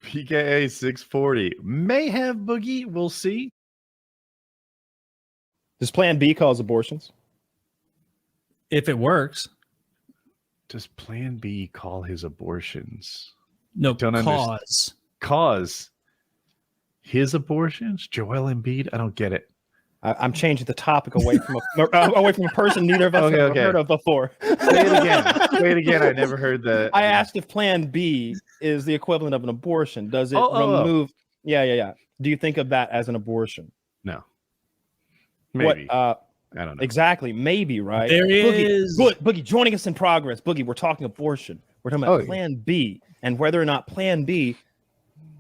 PKA 640 may have Boogie. We'll see. Does Plan B cause abortions? If it works. Does Plan B call his abortions? No, cause his abortions? Joel Embiid? I don't get it. I'm changing the topic away from a person neither of us have ever heard of before. Say it again. Say it again. I never heard that. I asked if Plan B is the equivalent of an abortion. Does it remove? Yeah. Do you think of that as an abortion? No. Maybe. I don't know. Exactly. Maybe, right? There is. Boogie, joining us in progress. Boogie, we're talking abortion. We're talking about Plan B and whether or not Plan B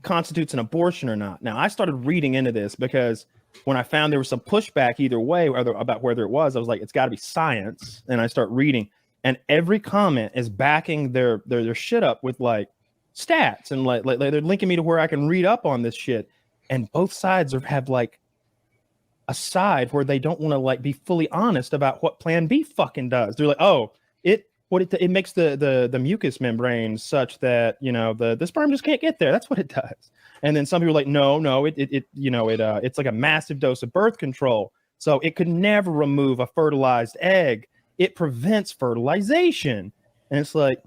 constitutes an abortion or not. Now, I started reading into this because when I found there was some pushback either way about whether it was, I was like, it's got to be science. And I start reading, and every comment is backing their shit up with like stats and like they're linking me to where I can read up on this shit. And both sides have like a side where they don't want to like be fully honest about what Plan B fucking does. They're like, oh, it makes the mucous membrane such that, you know, the sperm just can't get there. That's what it does. And then some people are like, no, it's like a massive dose of birth control. So it could never remove a fertilized egg. It prevents fertilization. And it's like,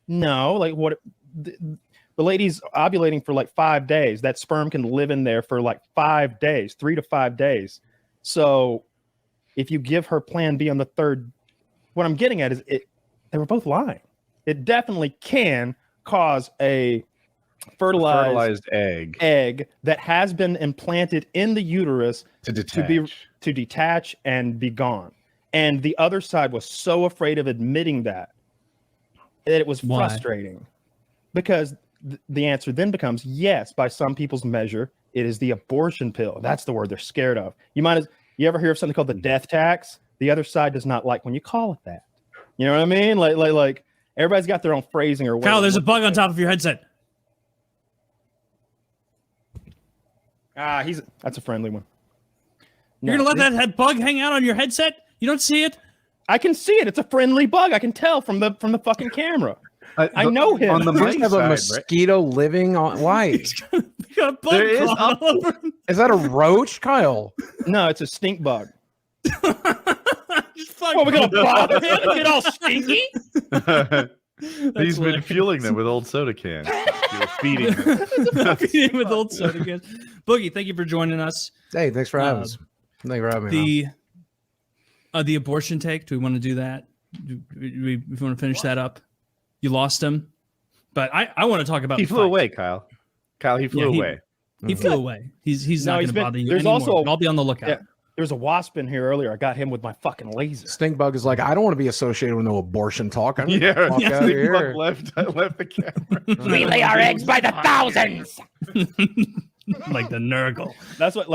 no, like what the lady's ovulating for like 5 days. That sperm can live in there for like 5 days, 3 to 5 days. So if you give her Plan B on the third, what I'm getting at is they were both lying. It definitely can cause a fertilized egg that has been implanted in the uterus to detach and be gone. And the other side was so afraid of admitting that it was frustrating. Because the answer then becomes yes, by some people's measure, it is the abortion pill. That's the word they're scared of. You ever hear of something called the death tax? The other side does not like when you call it that. You know what I mean? Like everybody's got their own phrasing or Kyle, there's a bug on top of your headset. That's a friendly one. You're gonna let that bug hang out on your headset? You don't see it? I can see it. It's a friendly bug. I can tell from the fucking camera. I know him. On the mic have a mosquito living on. Why? Got a bug all over him. Is that a roach, Kyle? No, it's a stink bug. What, we're gonna bother him and get all stinky? He's been fueling them with old soda cans. Feeding them. Feeding with old soda cans. Boogie, thank you for joining us. Hey, thanks for having us. Thanks for having me. The abortion take. Do we want to do that? Do we want to finish that up? You lost him, but I want to talk about. He flew away, Kyle. He flew away. He flew away. He's not going to bother you there's anymore. Also, I'll be on the lookout. Yeah, there was a wasp in here earlier. I got him with my fucking laser. Stink bug is like, I don't want to be associated with no abortion talk. Stink bug left the camera. We lay our eggs by the thousands. Like the Nurgle. That's what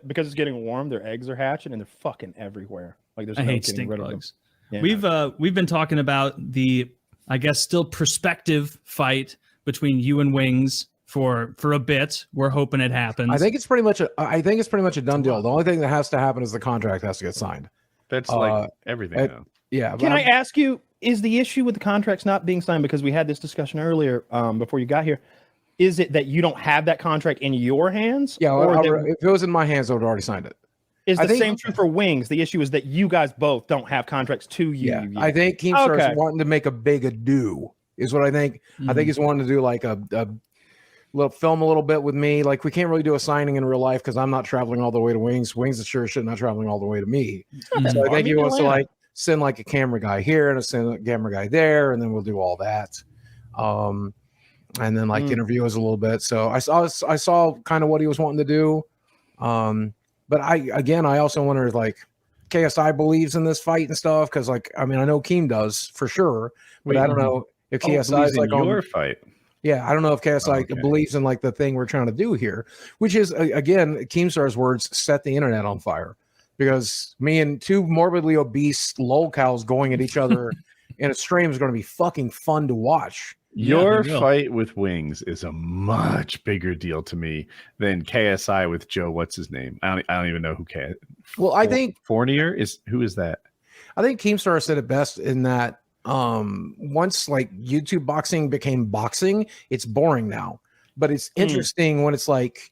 because it's getting warm, their eggs are hatching and they're fucking everywhere. Like there's I no hate getting stink rid bugs. Of them. Yeah, We've been talking about the, I guess, still prospective fight between you and Wings for a bit. We're hoping it happens. I think it's pretty much a done deal. The only thing that has to happen is the contract has to get signed. That's like everything. Yeah. Can I ask you, is the issue with the contracts not being signed, because we had this discussion earlier before you got here, is it that you don't have that contract in your hands? Yeah, if it was in my hands, I would have already signed it. Is the same true for Wings? The issue is that you guys both don't have contracts to you. Yeah, I think Keemstar is wanting to make a big ado, is what I think. I think he's wanting to do like a little film a little bit with me. Like, we can't really do a signing in real life because I'm not traveling all the way to Wings. Wings is sure shit not traveling all the way to me. So I think he wants to like send like a camera guy here and send a camera guy there, and then we'll do all that. And then like interview us a little bit. So I saw kind of what he was wanting to do. But I also wonder if like KSI believes in this fight and stuff, because like I know Keem does for sure, but I don't know if KSI is like on your fight. Yeah, I don't know if KSI believes in like the thing we're trying to do here, which is again Keemstar's words, set the internet on fire, because me and two morbidly obese lolcows going at each other in a stream is going to be fucking fun to watch. Your fight with Wings is a much bigger deal to me than KSI with Joe. What's his name? I don't even know who KSI. Well, I think Fournier is. Who is that? I think Keemstar said it best in that once like YouTube boxing became boxing, it's boring now but it's interesting when it's like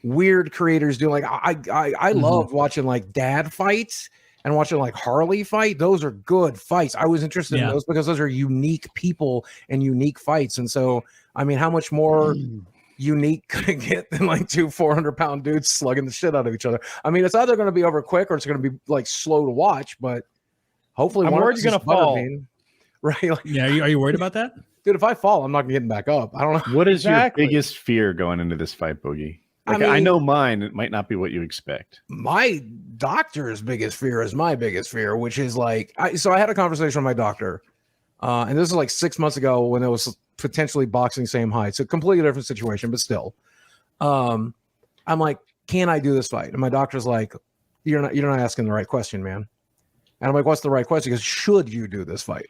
weird creators doing like I love watching like dad fights and watching like Harley fight. Those are good fights. I was interested in those because those are unique people and unique fights. And so, I mean, how much more unique could it get than like 2 400-pound dudes slugging the shit out of each other? I mean, it's either going to be over quick or it's going to be like slow to watch, but hopefully I'm worried you're going to fall. Right? Like, yeah. Are you worried about that? Dude, if I fall, I'm not getting back up. I don't know. What is your biggest fear going into this fight, Boogie? Like, I know mine. It might not be what you expect. My doctor's biggest fear is my biggest fear, which is like, so I had a conversation with my doctor, and this is like 6 months ago when it was potentially boxing same height. So completely different situation, but still. I'm like, can I do this fight? And my doctor's like, you're not asking the right question, man. And I'm like, what's the right question? He goes, should you do this fight?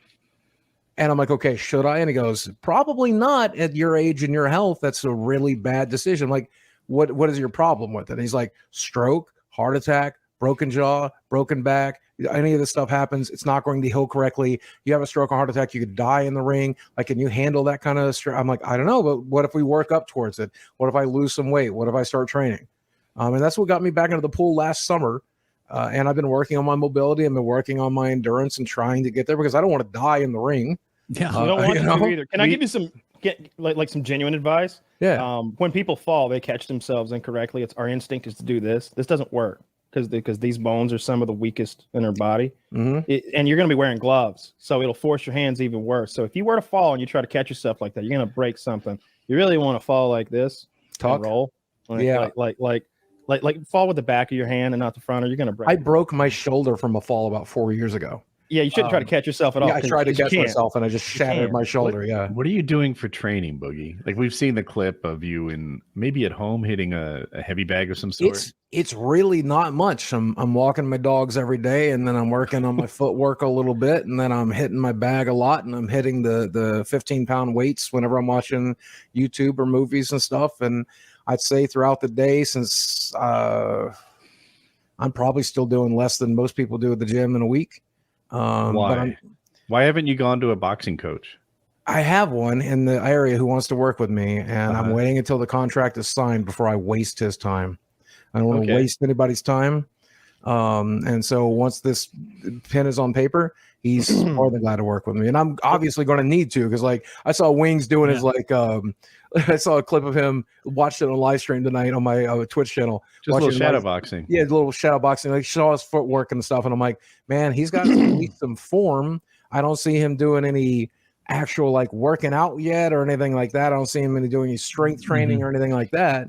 And I'm like, okay, should I? And he goes, probably not at your age and your health. That's a really bad decision. I'm like, what is your problem with it? And he's like, stroke, heart attack, broken jaw, broken back. Any of this stuff happens, it's not going to heal correctly. You have a stroke or heart attack, you could die in the ring. Like, can you handle that kind of stress? I'm like, I don't know, but what if we work up towards it? What if I lose some weight? What if I start training? And that's what got me back into the pool last summer. And I've been working on my mobility. I've been working on my endurance and trying to get there because I don't want to die in the ring. Yeah, I don't want you to either. Can I give you some some genuine advice? Yeah. When people fall, they catch themselves incorrectly. It's our instinct is to do this. This doesn't work because these bones are some of the weakest in our body, and you're going to be wearing gloves, so it'll force your hands even worse. So if you were to fall and you try to catch yourself like that, you're going to break something. You really want to fall like this, and roll, like fall with the back of your hand and not the front, or you're going to break. I broke my shoulder from a fall about 4 years ago. Yeah, you shouldn't try to catch yourself at all. Yeah, I tried to catch myself and I just shattered my shoulder. What are you doing for training, Boogie? Like, we've seen the clip of you in maybe at home hitting a heavy bag of some sort. It's really not much. I'm walking my dogs every day, and then I'm working on my footwork a little bit, and then I'm hitting my bag a lot, and I'm hitting the 15-pound weights whenever I'm watching YouTube or movies and stuff. And I'd say throughout the day, since I'm probably still doing less than most people do at the gym in a week. Why haven't you gone to a boxing coach? I have one in the area who wants to work with me, and I'm waiting until the contract is signed before I waste his time. I don't want to waste anybody's time. And so once this pen is on paper, he's more than glad to work with me. And I'm obviously going to need to, because like I saw Wings doing his I saw a clip of him, watched it on live stream tonight on my Twitch channel. Just a little shadow boxing. Yeah, a little shadow boxing. Like, saw his footwork and stuff. And I'm like, man, he's got at least some form. I don't see him doing any actual like working out yet or anything like that. I don't see him doing any strength training or anything like that.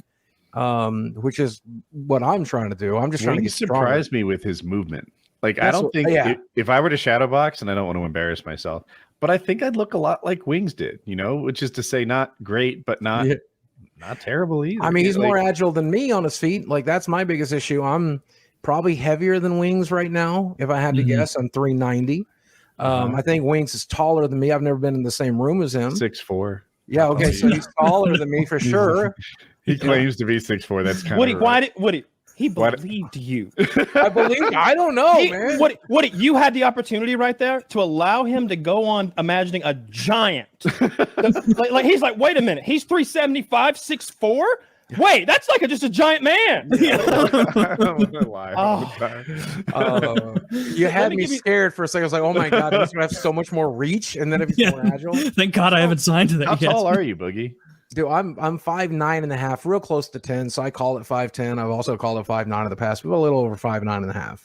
Which is what I'm trying to do. I'm just trying to get stronger. Surprised me with his movement. Like, I don't think if I were to shadow box, and I don't want to embarrass myself, but I think I'd look a lot like Wings did, which is to say not great, but not terrible either. I mean, he's more agile than me on his feet. Like, that's my biggest issue. I'm probably heavier than Wings right now. If I had to guess, I'm 390. I think Wings is taller than me. I've never been in the same room as him. 6'4". Yeah. Okay. So he's taller than me for sure. He claims to be 6'4". That's kind of Woody, he believed you. I believe. I don't know, man. What you had the opportunity right there to allow him to go on imagining a giant. like he's like, wait a minute, he's 375, 6'4". Wait, that's like just a giant man. You had me scared for a second. I was like, oh my God, he's gonna have so much more reach. And then if he's more agile. Thank God I haven't signed to that. How tall are you, Boogie? Dude, I'm 5'9.5", real close to 10. So I call it 5'10". I've also called it 5'9" in the past. We're a little over 5'9.5".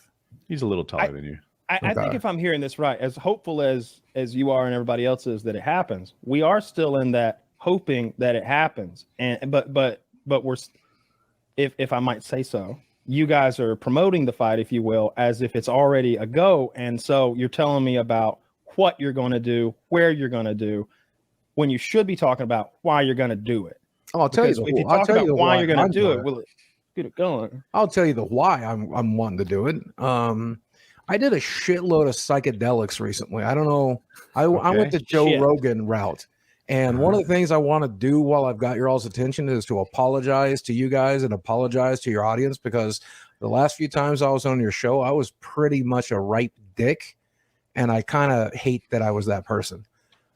He's a little taller than you. I think if I'm hearing this right, as hopeful as you are and everybody else is that it happens, we are still in that hoping that it happens. And but we're, if I might say so, you guys are promoting the fight, if you will, as if it's already a go. And so you're telling me about what you're going to do, where you're going to do, when you should be talking about why you're going to do it. Oh, I'll tell you. If you talk about why you're going to do it, will it get it going? I'll tell you the why I'm wanting to do it. I did a shitload of psychedelics recently. I don't know. I went the Joe Rogan route. And one of the things I want to do while I've got your all's attention is to apologize to you guys and apologize to your audience, because the last few times I was on your show, I was pretty much a ripe dick. And I kind of hate that I was that person.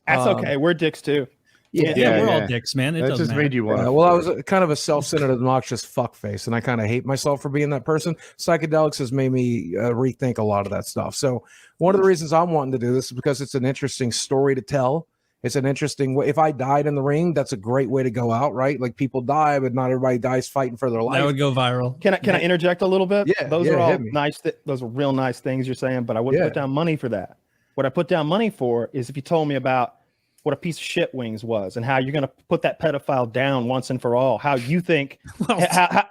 That's okay. We're dicks too. Yeah, we're all dicks, man. It that doesn't just matter. made you want. Well, I was kind of a self-centered, obnoxious fuckface, and I kind of hate myself for being that person. Psychedelics has made me rethink a lot of that stuff. So one of the reasons I'm wanting to do this is because it's an interesting story to tell. It's an interesting way. If I died in the ring, that's a great way to go out, right? Like people die, but not everybody dies fighting for their life. That would go viral. Can I interject a little bit? Yeah, those are all nice. Those are real nice things you're saying, but I wouldn't put down money for that. What I put down money for is if you told me about what a piece of shit Wings was and how you're going to put that pedophile down once and for all. How you think? How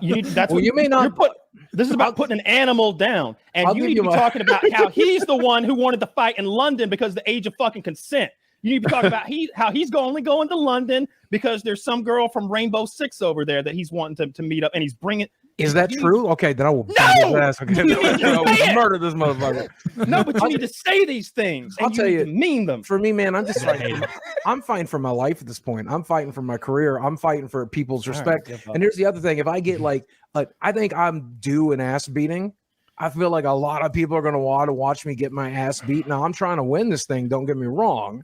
you need? That's what you may not. This is about putting an animal down, and you need to be talking about how he's the one who wanted to fight in London because of the age of fucking consent. You need to talk about how he's only going to London because there's some girl from Rainbow Six over there that he's wanting to meet up, and he's bringing. Is that true? Okay, then I will beat his ass. Okay. I will murder this motherfucker. No, but you need to say these things. I'll tell you, mean them. For me, man, I'm just fighting. I'm fighting for my life at this point. I'm fighting for my career. I'm fighting for people's respect. And here's the other thing: if I get I think I'm due an ass beating. I feel like a lot of people are going to want to watch me get my ass beat. Now I'm trying to win this thing. Don't get me wrong.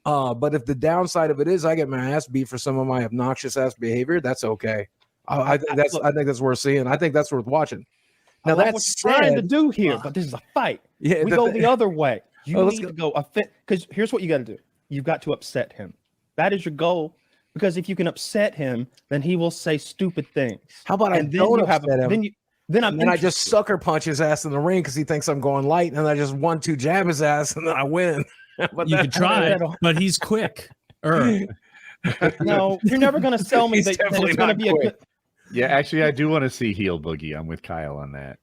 But if the downside of it is I get my ass beat for some of my obnoxious ass behavior, that's okay. I think that's worth seeing. I think that's worth watching. Now that's what you're trying to do here, but this is a fight. Yeah, we go the other way. You need to go because here's what you got to do. You've got to upset him. That is your goal. Because if you can upset him, then he will say stupid things. How about I don't upset him? Then I just sucker punch his ass in the ring because he thinks I'm going light, and I just 1-2 jab his ass, and then I win. But you could try, but he's quick. No, you're never going to sell me that it's going to be quick. Yeah, actually, I do want to see heel Boogie. I'm with Kyle on that.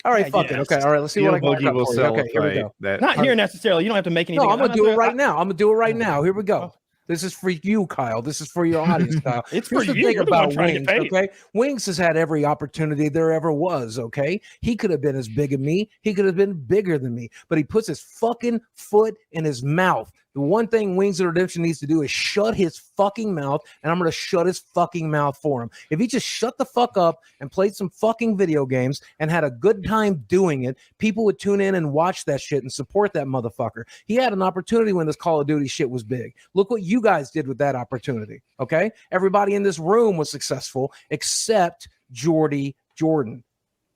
All right, fuck it. Okay, all right. Let's see heel what I got. Boogie will sell. Okay, here we go. Not here necessarily. You don't have to make anything. No, I'm gonna do it right now. I'm gonna do it right now. Here we go. This is for you, Kyle. This is for your audience, Kyle. It's for you. You're about Wings, okay? Wings has had every opportunity there ever was, okay? He could have been as big as me. He could have been bigger than me, but he puts his fucking foot in his mouth. The one thing Wings of Redemption needs to do is shut his fucking mouth, and I'm going to shut his fucking mouth for him. If he just shut the fuck up and played some fucking video games and had a good time doing it, people would tune in and watch that shit and support that motherfucker. He had an opportunity when this Call of Duty shit was big. Look what you guys did with that opportunity, okay? Everybody in this room was successful except Jordan.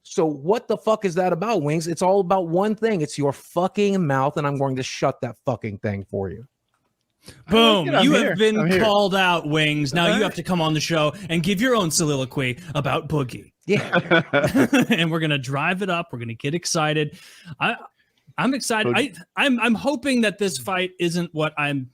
So what the fuck is that about, Wings? It's all about one thing. It's your fucking mouth, and I'm going to shut that fucking thing for you. Boom. You have been called out, Wings. Now you have to come on the show and give your own soliloquy about Boogie. Yeah. And we're going to drive it up. We're going to get excited. I'm excited. I'm hoping that this fight isn't what I'm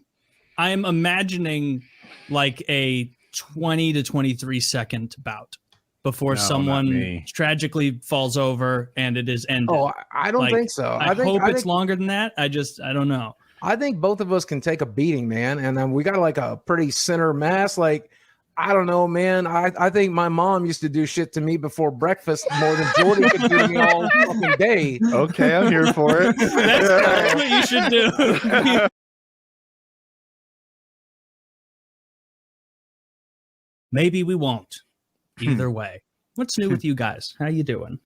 imagining, like a 20 to 23 second bout before someone tragically falls over and it is ended. Oh, I don't think so. I hope it's longer than that. I don't know. I think both of us can take a beating, man. And we got like a pretty center mass. Like, I don't know, man. I think my mom used to do shit to me before breakfast more than Jordy could do to me all fucking day. Okay, I'm here for it. That's what you should do. Maybe we won't. Either way. What's new with you guys? How you doing?